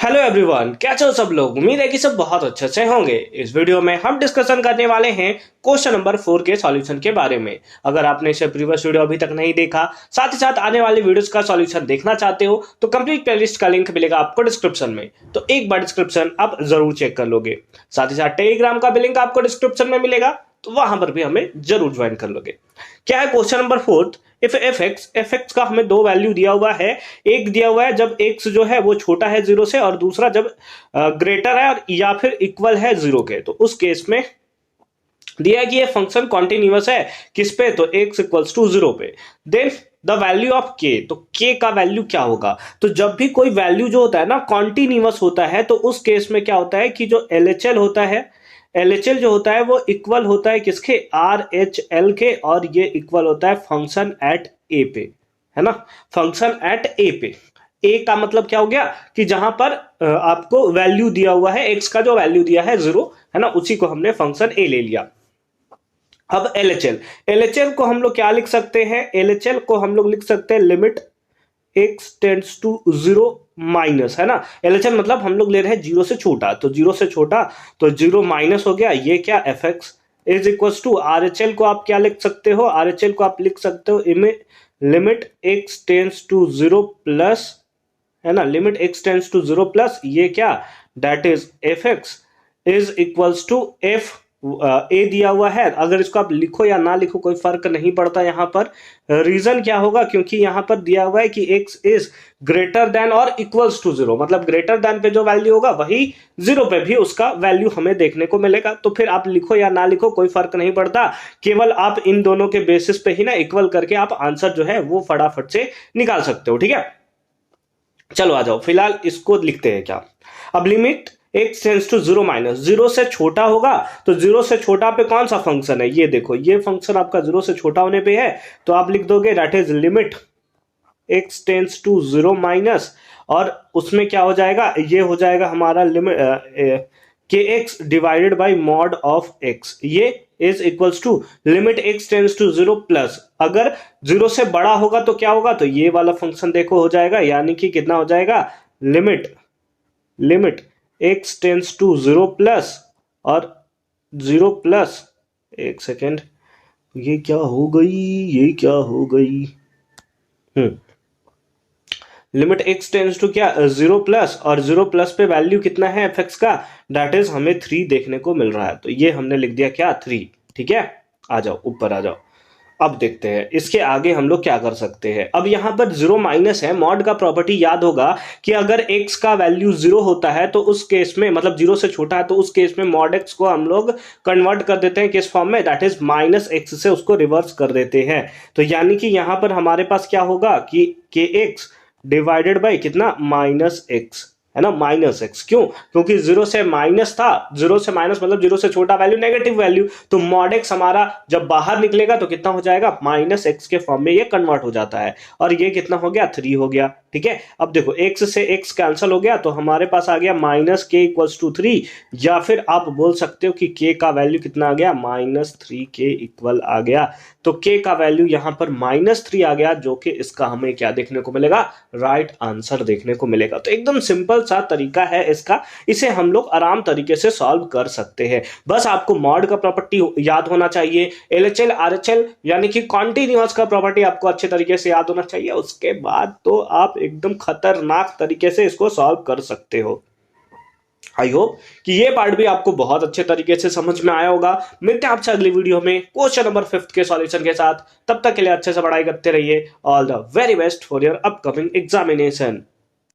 Hello everyone, कैसे हो सब लोग। उम्मीद है कि सब बहुत अच्छे से होंगे। इस वीडियो में हम डिस्कशन करने वाले हैं क्वेश्चन नंबर 4 के सॉल्यूशन के बारे में। अगर आपने इसे प्रीवियस वीडियो अभी तक नहीं देखा, साथ ही साथ आने वाली वीडियोस का सॉल्यूशन देखना चाहते हो तो कंप्लीट प्लेलिस्ट का लिंक मिलेगा आपको डिस्क्रिप्शन में, तो एक बार डिस्क्रिप्शन आप जरूर चेक कर लोगे। साथ ही साथ टेलीग्राम का भी लिंक आपको डिस्क्रिप्शन में मिलेगा, तो वहां पर भी हमें जरूर ज्वाइन कर लोगे। क्या है question number 4। If F x का हमें दो वैल्यू दिया हुआ है। एक दिया हुआ है जब एक्स जो है वो छोटा है जीरो से, और दूसरा जब ग्रेटर है या फिर इक्वल है जीरो के। तो उस केस में दिया है कि ये फंक्शन कॉन्टिन्यूअस है किस पे, तो x इक्वल्स टू जीरो पे। Then the value of k, तो k का वैल्यू क्या होगा। तो जब भी कोई वैल्यू जो होता है ना कॉन्टिन्यूअस होता है, तो उस केस में क्या होता है कि जो LHL होता है, LHL जो होता है वो इक्वल होता है किसके, RHL के, और ये इक्वल होता है फंक्शन एट a पे, है ना। फंक्शन एट a पे, a का मतलब क्या हो गया कि जहां पर आपको वैल्यू दिया हुआ है, x का जो वैल्यू दिया है जीरो, है ना, उसी को हमने फंक्शन a ले लिया। अब LHL को हम लोग क्या लिख सकते हैं, LHL को हम लोग लिख सकते हैं limit x tends to zero minus, है ना। LHL मतलब हम लोग ले रहे हैं जीरो से छोटा, तो जीरो से छोटा तो जीरो माइनस हो गया, ये क्या fx is equal to RHL को आप क्या लिख सकते हो, RHL को आप लिख सकते हो limit x tends to zero plus, है ना, limit x tends to zero plus ये क्या, that is fx is equals to f a दिया हुआ है। अगर इसको आप लिखो या ना लिखो कोई फर्क नहीं पड़ता यहाँ पर। रीजन क्या होगा, क्योंकि यहाँ पर दिया हुआ है कि x इज ग्रेटर देन और इक्वल्स टू जीरो, मतलब ग्रेटर देन पे जो वैल्यू होगा वही जीरो पे भी उसका वैल्यू हमें देखने को मिलेगा। तो फिर आप लिखो या ना लिखो कोई फर्क नहीं पड़ता, केवल आप इन दोनों के बेसिस पे ही ना इक्वल करके आप आंसर जो है वो फटाफट से निकाल सकते हो, ठीक है। चलो आ जाओ, फिलहाल इसको लिखते हैं क्या। अब limit x tends to zero minus, zero से छोटा होगा, तो जीरो से छोटा पे कौन सा फंक्शन है, ये देखो, ये फंक्शन आपका जीरो से छोटा होने पे है, तो आप लिख दोगे that is limit x tends to zero minus, और उसमें क्या हो जाएगा, ये हो जाएगा हमारा limit kx divided by mod of x, ये is equals to limit x tends to zero plus, अगर जीरो से बड़ा होगा तो क्या होगा, तो ये वाला फंक्शन देखो हो जाएगा, यानी कि कितना हो जाएगा, limit x tends to zero plus, और जीरो प्लस, एक सेकेंड, ये क्या हो गई, लिमिट x टेंड्स टू क्या, जीरो प्लस, और जीरो प्लस पे वैल्यू कितना है fx का, दैट इज हमें 3 देखने को मिल रहा है, तो ये हमने लिख दिया क्या, 3, ठीक है। आ जाओ ऊपर आ जाओ, अब देखते हैं इसके आगे हम लोग क्या कर सकते हैं। अब यहां पर जीरो माइनस है, मॉड का प्रॉपर्टी याद होगा कि अगर x का वैल्यू जीरो होता है तो उस केस में, मतलब जीरो से छोटा है, तो उस केस में मॉड x को हम लोग कन्वर्ट कर देते हैं किस फॉर्म में, दैट इज माइनस x से उसको रिवर्स कर देते हैं। तो यानी कि यहां पर हमारे पास क्या होगा कि kx डिवाइडेड बाई कितना, माइनस x, है ना, माइनस x। क्यों, क्योंकि जीरो से माइनस था, जीरो से माइनस मतलब जीरो से छोटा वैल्यू, नेगेटिव वैल्यू, तो मॉड x हमारा जब बाहर निकलेगा तो कितना हो जाएगा, माइनस x के फॉर्म में ये कन्वर्ट हो जाता है, और ये कितना हो गया, 3 हो गया, ठीक है। अब देखो x से x कैंसिल हो गया, तो हमारे पास आ गया माइनस k इक्वल्स टू 3, या फिर आप बोल सकते हो कि k का वैल्यू कितना आ गया, माइनस 3k इक्वल आ गया। तो k का वैल्यू यहां पर माइनस 3 आ गया, जो कि इसका हमें क्या देखने को मिलेगा, राइट आंसर देखने को मिलेगा। तो एकदम सिंपल सा तरीका है इसका, इसे हम लोग आराम तरीके से सॉल्व कर सकते हैं। बस आपको मॉड का प्रॉपर्टी याद होना चाहिए, LHL RHL यानी कि कॉन्टिन्यूअस का प्रॉपर्टी आपको अच्छे तरीके से याद होना चाहिए, उसके बाद तो आप एकदम खतरनाक तरीके से इसको सॉल्व कर सकते हो। आई होप कि ये पार्ट भी आपको बहुत अच्छे तरीके से समझ में आया होगा। मिलते हैं आपसे अगली वीडियो में क्वेश्चन नंबर 5 के सॉल्यूशन के साथ। तब तक के लिए अच्छे से पढ़ाई करते रहिए। All the very best for your upcoming examination.